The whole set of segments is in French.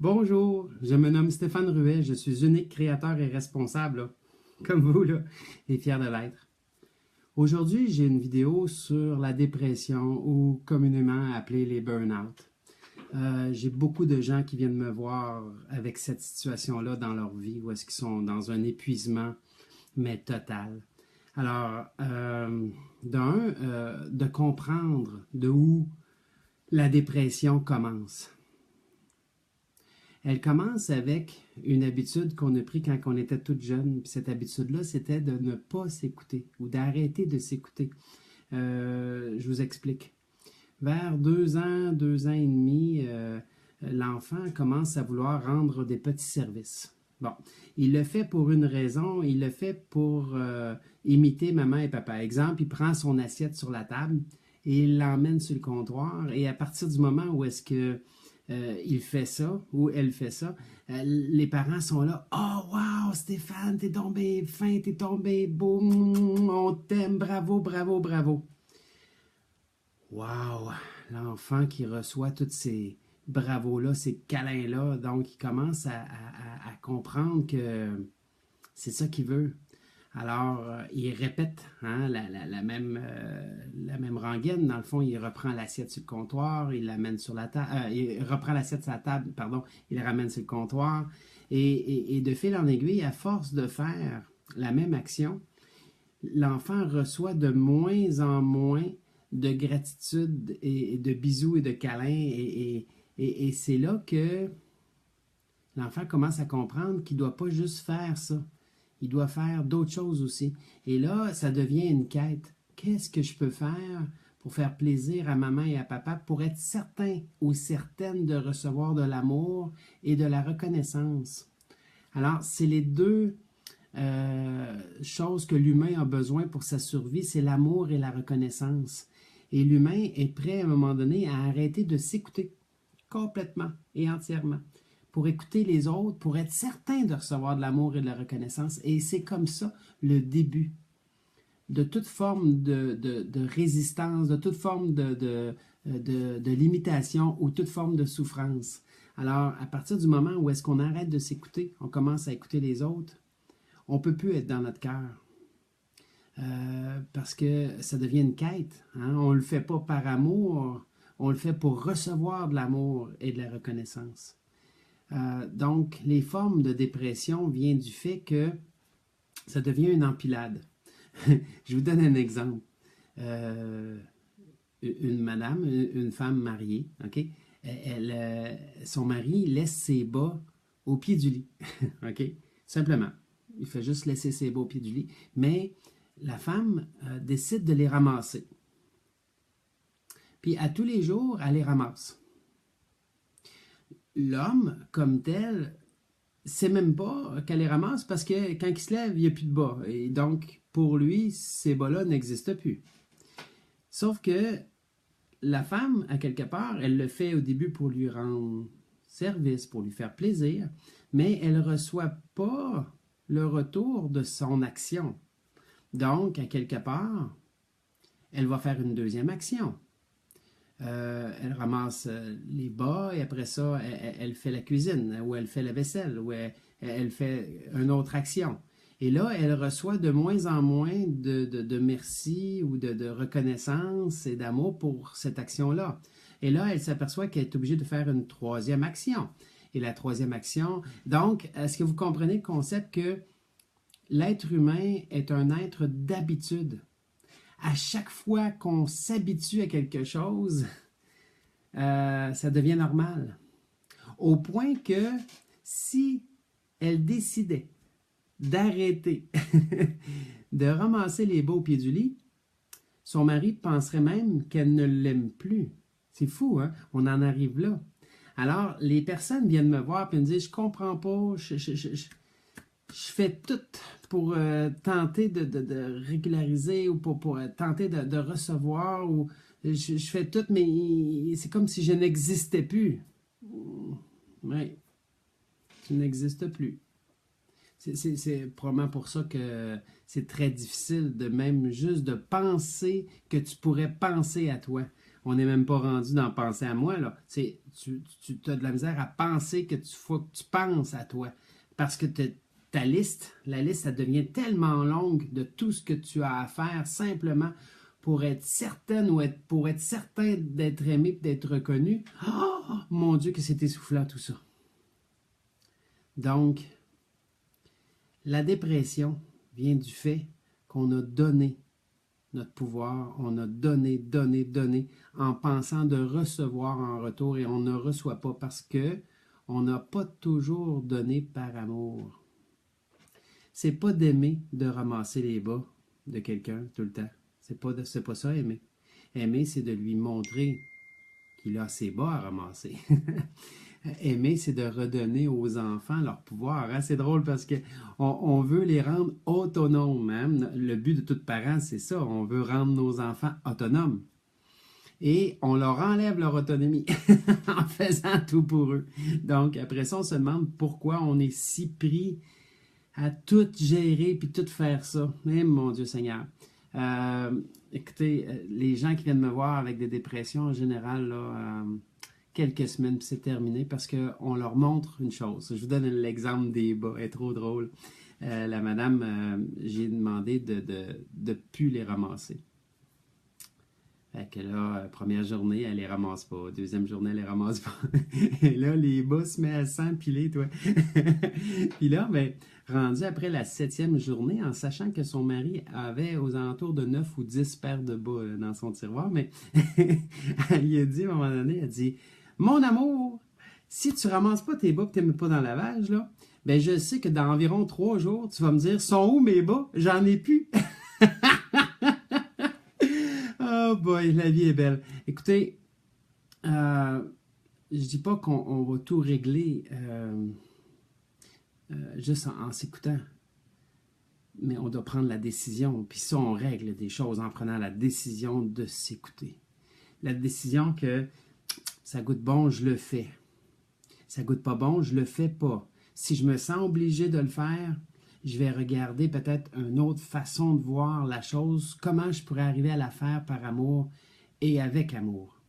Bonjour, je me nomme Stéphane Ruet, je suis unique créateur et responsable, là, comme vous, là, et fier de l'être. Aujourd'hui, j'ai une vidéo sur la dépression ou communément appelée les burn-out. J'ai beaucoup de gens qui viennent me voir avec cette situation-là dans leur vie, où est-ce qu'ils sont dans un épuisement, mais total. Alors, de comprendre de où la dépression commence. Elle commence avec une habitude qu'on a pris quand on était toute jeune. Puis cette habitude-là, c'était de ne pas s'écouter ou d'arrêter de s'écouter. Je vous explique. Vers 2 ans et demi, l'enfant commence à vouloir rendre des petits services. Bon, il le fait pour une raison, il le fait pour imiter maman et papa. Exemple, il prend son assiette sur la table et il l'emmène sur le comptoir. Et à partir du moment où est-ce que il fait ça ou elle fait ça, les parents sont là. Oh, wow, Stéphane, t'es tombé fin, t'es tombé beau, on t'aime, bravo, bravo, bravo. Wow, l'enfant qui reçoit toutes ces bravos-là, ces câlins-là, donc il commence à comprendre que c'est ça qu'il veut. Alors, il répète hein, la même rengaine. Dans le fond, il reprend l'assiette sur le comptoir, il l'amène sur la table, il reprend l'assiette sur la table, pardon, il la ramène sur le comptoir. Et de fil en aiguille, à force de faire la même action, l'enfant reçoit de moins en moins de gratitude et de bisous et de câlins. Et c'est là que l'enfant commence à comprendre qu'il ne doit pas juste faire ça. Il doit faire d'autres choses aussi. Et là, ça devient une quête. Qu'est-ce que je peux faire pour faire plaisir à maman et à papa pour être certain ou certaine de recevoir de l'amour et de la reconnaissance? Alors, c'est les deux choses que l'humain a besoin pour sa survie, c'est l'amour et la reconnaissance. Et l'humain est prêt à un moment donné à arrêter de s'écouter complètement et entièrement pour écouter les autres, pour être certain de recevoir de l'amour et de la reconnaissance. Et c'est comme ça le début de toute forme de résistance, de toute forme de limitation ou toute forme de souffrance. Alors, à partir du moment où est-ce qu'on arrête de s'écouter, on commence à écouter les autres, on ne peut plus être dans notre cœur. Parce que ça devient une quête. Hein? On ne le fait pas par amour, on le fait pour recevoir de l'amour et de la reconnaissance. Donc, les formes de dépression viennent du fait que ça devient une empilade. Je vous donne un exemple. Une madame, une femme mariée, OK? Son mari laisse ses bas au pied du lit. OK? Simplement. Il fait juste laisser ses bas au pied du lit. Mais la femme décide de les ramasser. Puis à tous les jours, elle les ramasse. L'homme, comme tel, sait même pas qu'elle les ramasse parce que quand il se lève, il n'y a plus de bas. Et donc, pour lui, ces bas-là n'existent plus. Sauf que la femme, à quelque part, elle le fait au début pour lui rendre service, pour lui faire plaisir, mais elle ne reçoit pas le retour de son action. Donc, à quelque part, elle va faire une deuxième action. Elle ramasse les bas et après ça, elle fait la cuisine ou elle fait la vaisselle ou elle fait une autre action. Et là, elle reçoit de moins en moins de merci ou de reconnaissance et d'amour pour cette action-là. Et là, elle s'aperçoit qu'elle est obligée de faire une troisième action. Et la troisième action... Donc, est-ce que vous comprenez le concept que l'être humain est un être d'habitude? À chaque fois qu'on s'habitue à quelque chose, ça devient normal. Au point que si elle décidait d'arrêter de ramasser les bas au pied du lit, son mari penserait même qu'elle ne l'aime plus. C'est fou, hein? On en arrive là. Alors, les personnes viennent me voir et me disent, je comprends pas, je fais tout pour tenter de régulariser ou pour tenter de recevoir ou je fais tout, mais c'est comme si je n'existais plus. Oui, tu n'existes plus. C'est probablement pour ça que c'est très difficile de même juste de penser que tu pourrais penser à toi. On n'est même pas rendu d'en penser à moi, là. Tu as de la misère à penser que faut que tu penses à toi. Parce que ta liste, la liste, ça devient tellement longue de tout ce que tu as à faire simplement pour être certaine ou pour être certain d'être aimé et d'être reconnu. Oh, mon Dieu, que c'est essoufflant tout ça. Donc, la dépression vient du fait qu'on a donné notre pouvoir, on a donné, en pensant de recevoir en retour et on ne reçoit pas parce que on n'a pas toujours donné par amour. C'est pas d'aimer de ramasser les bas de quelqu'un tout le temps. C'est pas ça aimer. Aimer, c'est de lui montrer qu'il a ses bas à ramasser. Aimer, c'est de redonner aux enfants leur pouvoir. Hein? C'est drôle parce que on veut les rendre autonomes. Hein? Le but de tout parent, c'est ça. On veut rendre nos enfants autonomes. Et on leur enlève leur autonomie en faisant tout pour eux. Donc, après ça, on se demande pourquoi on est si pris à tout gérer puis tout faire ça. Mais mon Dieu Seigneur. Écoutez, les gens qui viennent me voir avec des dépressions, en général, là, quelques semaines, puis c'est terminé parce qu'on leur montre une chose. Je vous donne l'exemple des bas, elle est trop drôle. La madame, j'ai demandé de plus les ramasser. Fait que là, première journée, elle les ramasse pas. Deuxième journée, elle les ramasse pas. Et là, les bas se mettent à s'empiler, toi. Puis là, ben, rendu après la 7e journée, en sachant que son mari avait aux alentours de 9 ou 10 paires de bas dans son tiroir, mais elle lui a dit, à un moment donné, elle dit, « Mon amour, si tu ramasses pas tes bas et tu ne mets pas dans le lavage, là, ben je sais que dans environ 3 jours, tu vas me dire, sont où mes bas? J'en ai plus. » Oh boy, la vie est belle. Écoutez, je dis pas qu'on va tout régler juste en s'écoutant, mais on doit prendre la décision. Puis ça, on règle des choses en prenant la décision de s'écouter. La décision que ça goûte bon, je le fais. Ça goûte pas bon, je le fais pas. Si je me sens obligé de le faire, je vais regarder peut-être une autre façon de voir la chose, comment je pourrais arriver à la faire par amour et avec amour.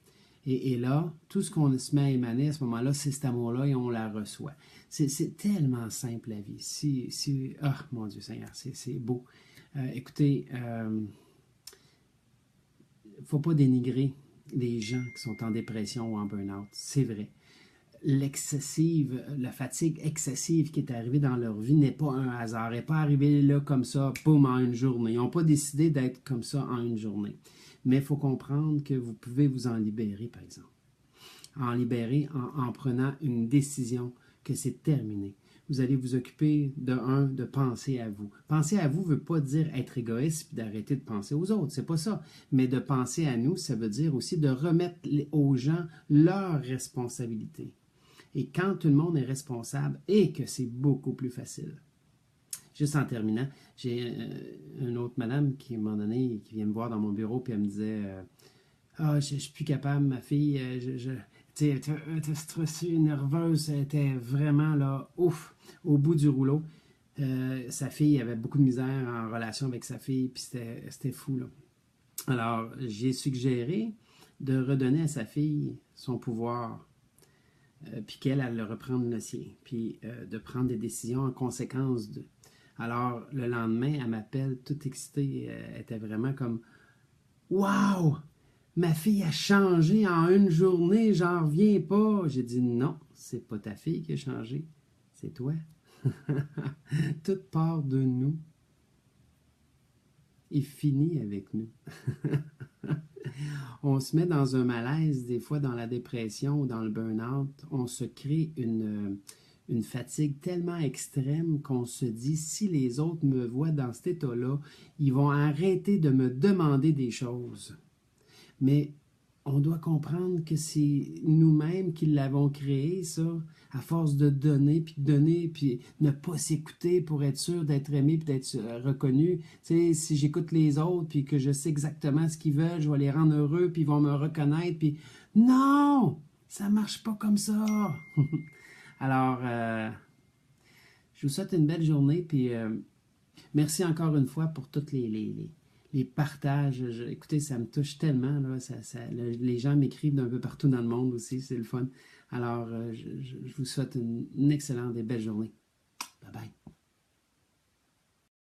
Et là, tout ce qu'on se met à émaner à ce moment-là, c'est cet amour-là et on la reçoit. C'est tellement simple la vie. Oh mon Dieu Seigneur, c'est beau. Écoutez, faut pas dénigrer les gens qui sont en dépression ou en burn-out. C'est vrai. La fatigue excessive qui est arrivée dans leur vie n'est pas un hasard. Elle n'est pas arrivée là comme ça, boum, en une journée. Ils n'ont pas décidé d'être comme ça en une journée. Mais il faut comprendre que vous pouvez vous en libérer, par exemple. En libérer en prenant une décision que c'est terminé. Vous allez vous occuper de penser à vous. Penser à vous ne veut pas dire être égoïste et d'arrêter de penser aux autres. C'est pas ça. Mais de penser à nous, ça veut dire aussi de remettre aux gens leurs responsabilités. Et quand tout le monde est responsable et que c'est beaucoup plus facile. Juste en terminant, j'ai une autre madame qui, à un moment donné, qui vient me voir dans mon bureau puis elle me disait je suis plus capable, ma fille, elle était stressée, nerveuse, elle était vraiment là, ouf, au bout du rouleau. Sa fille avait beaucoup de misère en relation avec sa fille, puis c'était fou, là. Alors, j'ai suggéré de redonner à sa fille son pouvoir, puis qu'elle le reprendre le sien, puis de prendre des décisions en conséquence de. Alors, le lendemain, elle m'appelle toute excitée, elle était vraiment comme « Wow! Ma fille a changé en une journée, j'en reviens pas. » J'ai dit « Non, c'est pas ta fille qui a changé, c'est toi. » Toute part de nous est finie avec nous. On se met dans un malaise, des fois dans la dépression ou dans le burn-out. On se crée une fatigue tellement extrême qu'on se dit, si les autres me voient dans cet état-là, ils vont arrêter de me demander des choses. Mais on doit comprendre que c'est nous-mêmes qui l'avons créé, ça, à force de donner, puis ne pas s'écouter pour être sûr d'être aimé, puis d'être reconnu. Tu sais, si j'écoute les autres, puis que je sais exactement ce qu'ils veulent, je vais les rendre heureux, puis ils vont me reconnaître, puis non, ça marche pas comme ça. Alors, je vous souhaite une belle journée, puis merci encore une fois pour toutes les les partages. Écoutez, ça me touche tellement. Là, les gens m'écrivent d'un peu partout dans le monde aussi, c'est le fun. Alors, je vous souhaite une excellente et belle journée.